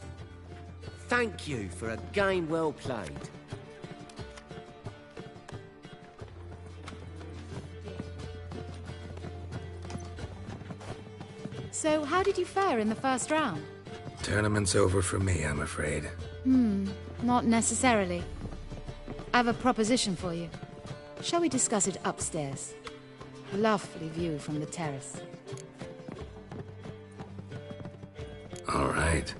Thank you for a game well played. So, how did you fare in the first round? Tournament's over for me, I'm afraid. Not necessarily. I have a proposition for you. Shall we discuss it upstairs? Lovely view from the terrace. All right.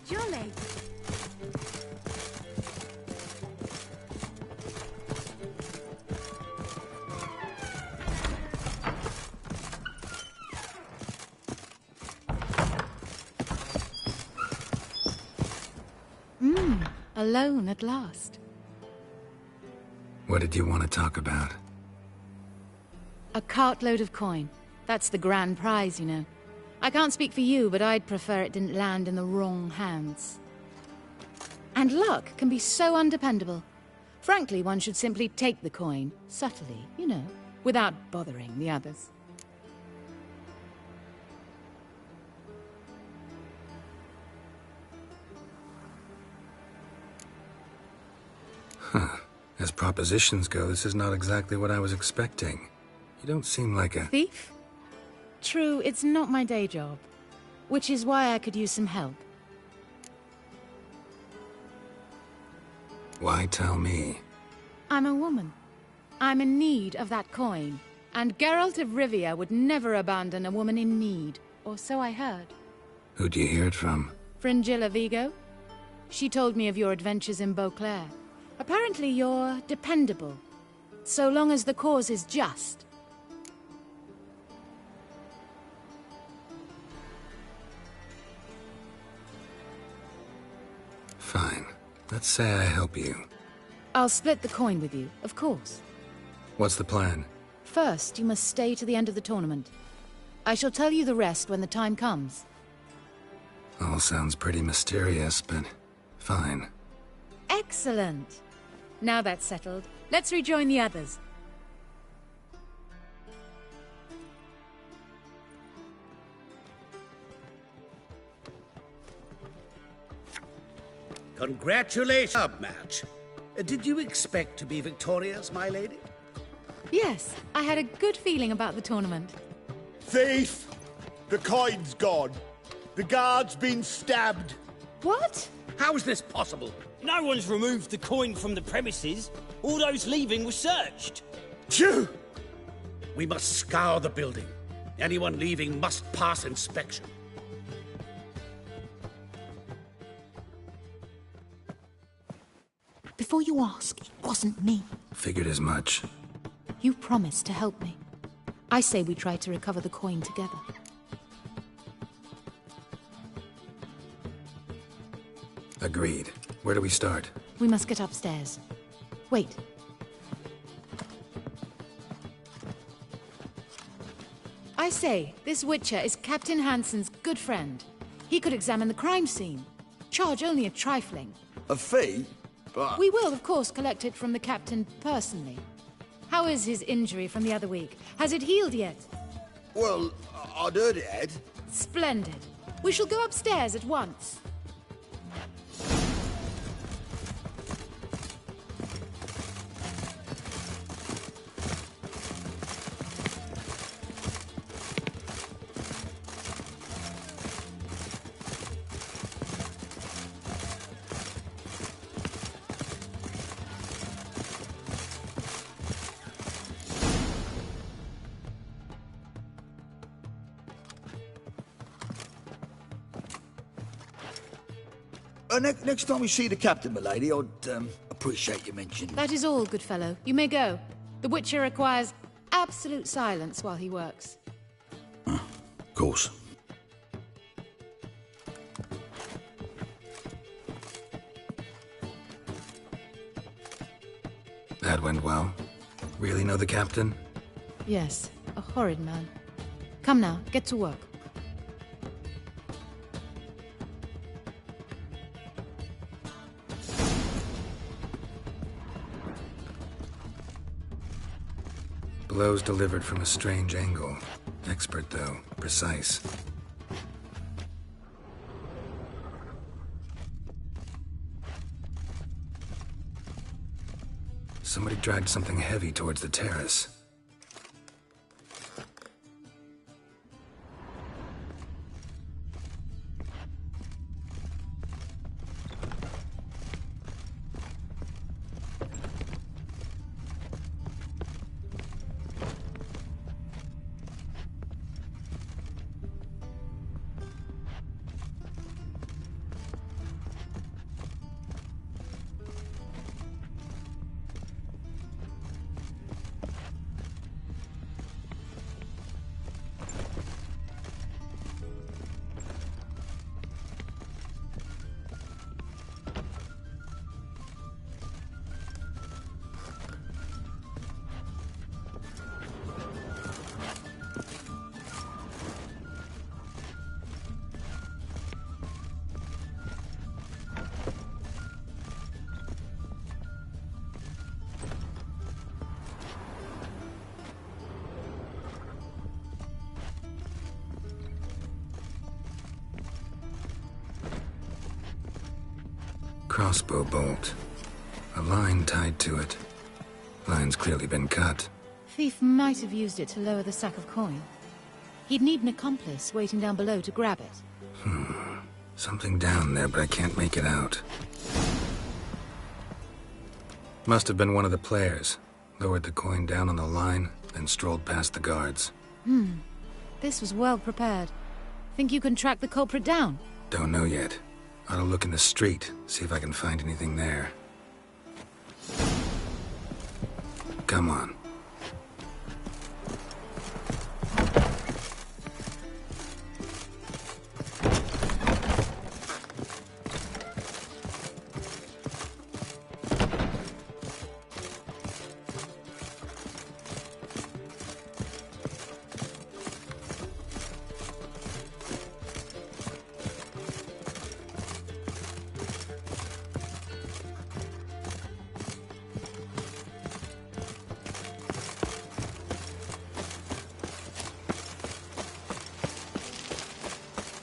Jolly. Alone at last. What did you want to talk about? A cartload of coin. That's the grand prize, you know. I can't speak for you, but I'd prefer it didn't land in the wrong hands. And luck can be so undependable. Frankly, one should simply take the coin, subtly, you know, without bothering the others. Huh. As propositions go, this is not exactly what I was expecting. You don't seem like a... Thief? True, it's not my day job. Which is why I could use some help. Why tell me? I'm a woman. I'm in need of that coin. And Geralt of Rivia would never abandon a woman in need. Or so I heard. Who'd you hear it from? Fringilla Vigo? She told me of your adventures in Beauclair. Apparently you're dependable. So long as the cause is just. Fine. Let's say I help you. I'll split the coin with you, of course. What's the plan? First, you must stay to the end of the tournament. I shall tell you the rest when the time comes. All sounds pretty mysterious, but fine. Excellent! Now that's settled, let's rejoin the others. Congratulations, match. Did you expect to be victorious, my lady? Yes, I had a good feeling about the tournament. Thief! The coin's gone. The guard's been stabbed. What? How is this possible? No one's removed the coin from the premises. All those leaving were searched. Phew! We must scour the building. Anyone leaving must pass inspection. Before you ask, it wasn't me. Figured as much. You promised to help me. I say we try to recover the coin together. Agreed. Where do we start? We must get upstairs. Wait. I say, this Witcher is Captain Hansen's good friend. He could examine the crime scene. Charge only a trifling. A fee? But... We will, of course, collect it from the Captain personally. How is his injury from the other week? Has it healed yet? Well, I'd heard it had. Splendid. We shall go upstairs at once. Next time we see the captain, milady, I'd appreciate you mentioning. That is all, good fellow. You may go. The Witcher requires absolute silence while he works. Of course. That went well. Really know the captain? Yes, a horrid man. Come now, get to work. Blows delivered from a strange angle. Expert, though. Precise. Somebody dragged something heavy towards the terrace. Crossbow bolt. A line tied to it. Line's clearly been cut. Thief might have used it to lower the sack of coin. He'd need an accomplice waiting down below to grab it. Something down there, but I can't make it out. Must have been one of the players. Lowered the coin down on the line, then strolled past the guards. This was well prepared. Think you can track the culprit down? Don't know yet. Ought to look in the street, see if I can find anything there. Come on.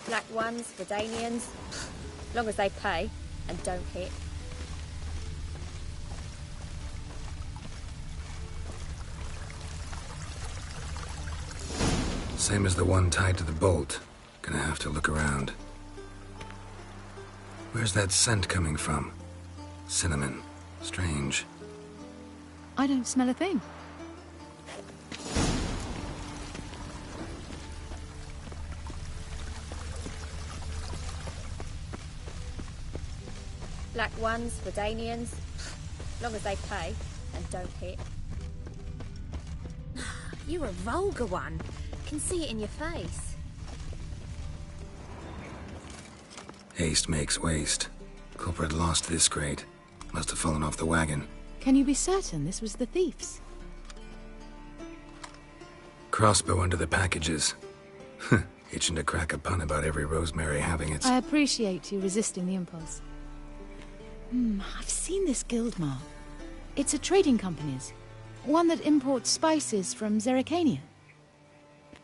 Black ones, Redanians, long as they pay and don't hit. Same as the one tied to the bolt. Gonna have to look around. Where's that scent coming from? Cinnamon. Strange. I don't smell a thing. Black ones, Redanians, long as they pay and don't hit. You're a vulgar one. Can see it in your face. Haste makes waste. Culprit lost this crate. Must have fallen off the wagon. Can you be certain this was the thief's? Crossbow under the packages. Itching to crack a pun about every Rosemary having its... I appreciate you resisting the impulse. I've seen this guild mark. It's a trading company's. One that imports spices from Zerrikania.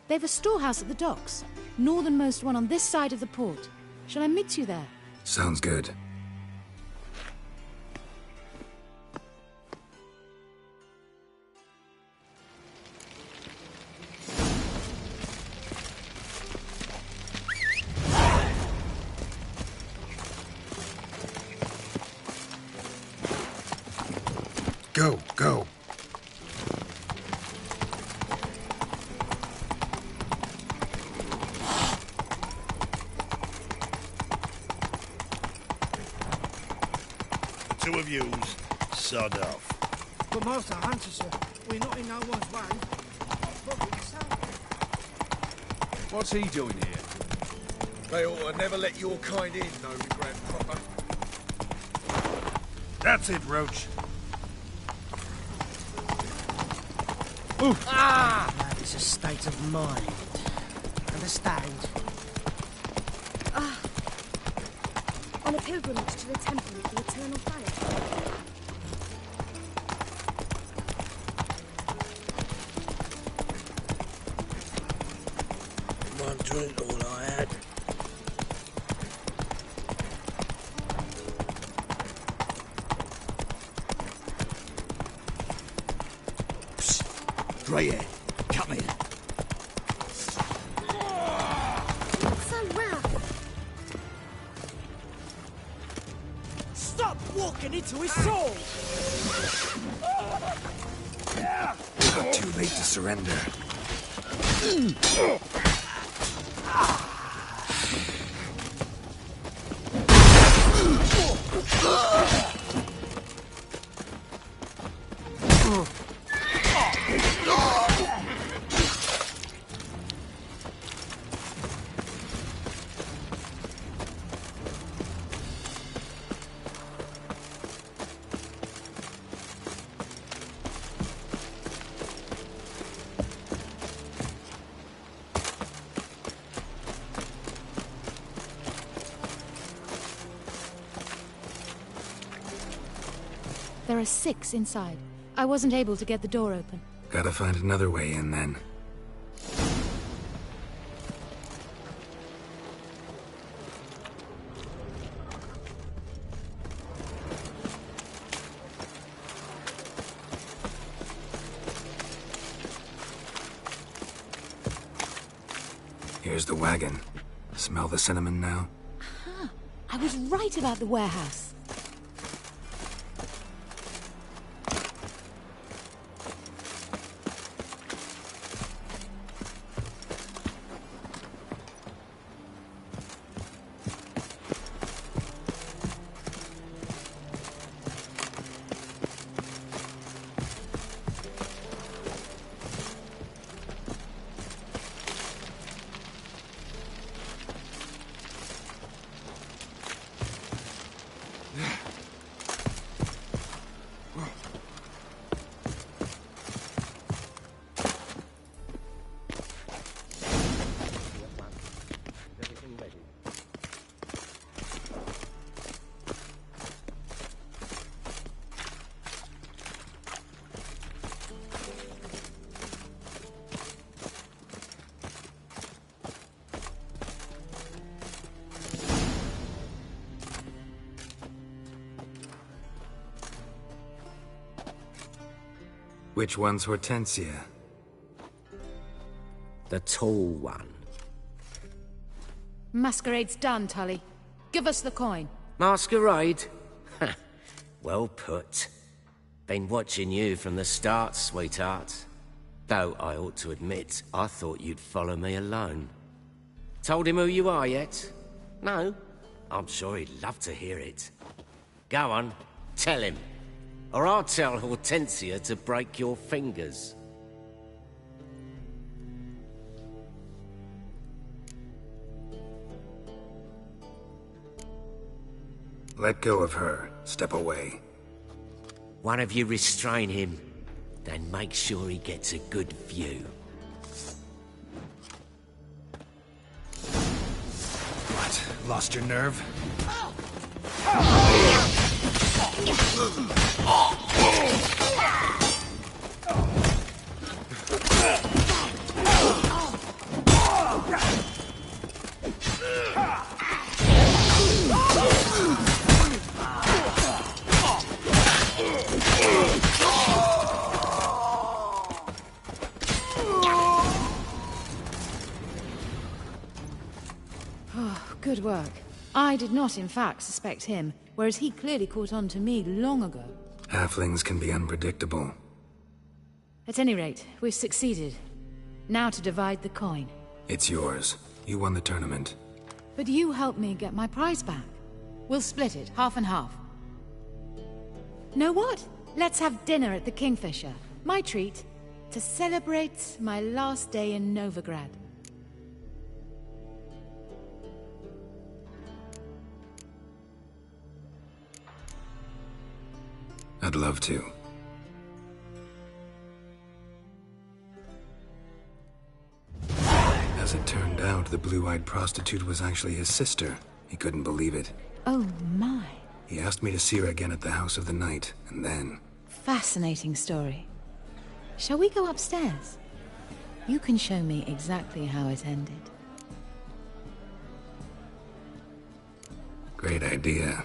They've a storehouse at the docks. Northernmost one on this side of the port. Shall I meet you there? Sounds good. Go, go. The two of yous, sod off. But Master Hunter, sir, we're not in no one's way. What's he doing here? They ought to never let your kind in, Novigrad proper. That's it, Roach. Oof. That is a state of mind. Understand? On a pilgrimage to the Temple of the Eternal Fire. drink all I had. Freya, come here. So rough. Stop walking into his soul! Not too late to surrender. There are 6 inside. I wasn't able to get the door open. Gotta find another way in then. Here's the wagon. Smell the cinnamon now? Huh. I was right about the warehouse. Which one's Hortensia? The tall one. Masquerade's done, Tully. Give us the coin. Masquerade? Well put. Been watching you from the start, sweetheart. Though I ought to admit, I thought you'd follow me alone. Told him who you are yet? No? I'm sure he'd love to hear it. Go on, tell him. Or I'll tell Hortensia to break your fingers. Let go of her. Step away. One of you restrain him, then make sure he gets a good view. What? Lost your nerve? Good work. I did not, in fact, suspect him, whereas he clearly caught on to me long ago. Halflings can be unpredictable. At any rate, we've succeeded. Now to divide the coin. It's yours. You won the tournament. But you helped me get my prize back. We'll split it, half and half. Know what? Let's have dinner at the Kingfisher. My treat. To celebrate my last day in Novigrad. I'd love to. As it turned out, the blue-eyed prostitute was actually his sister. He couldn't believe it. Oh my. He asked me to see her again at the House of the Night, and then... Fascinating story. Shall we go upstairs? You can show me exactly how it ended. Great idea.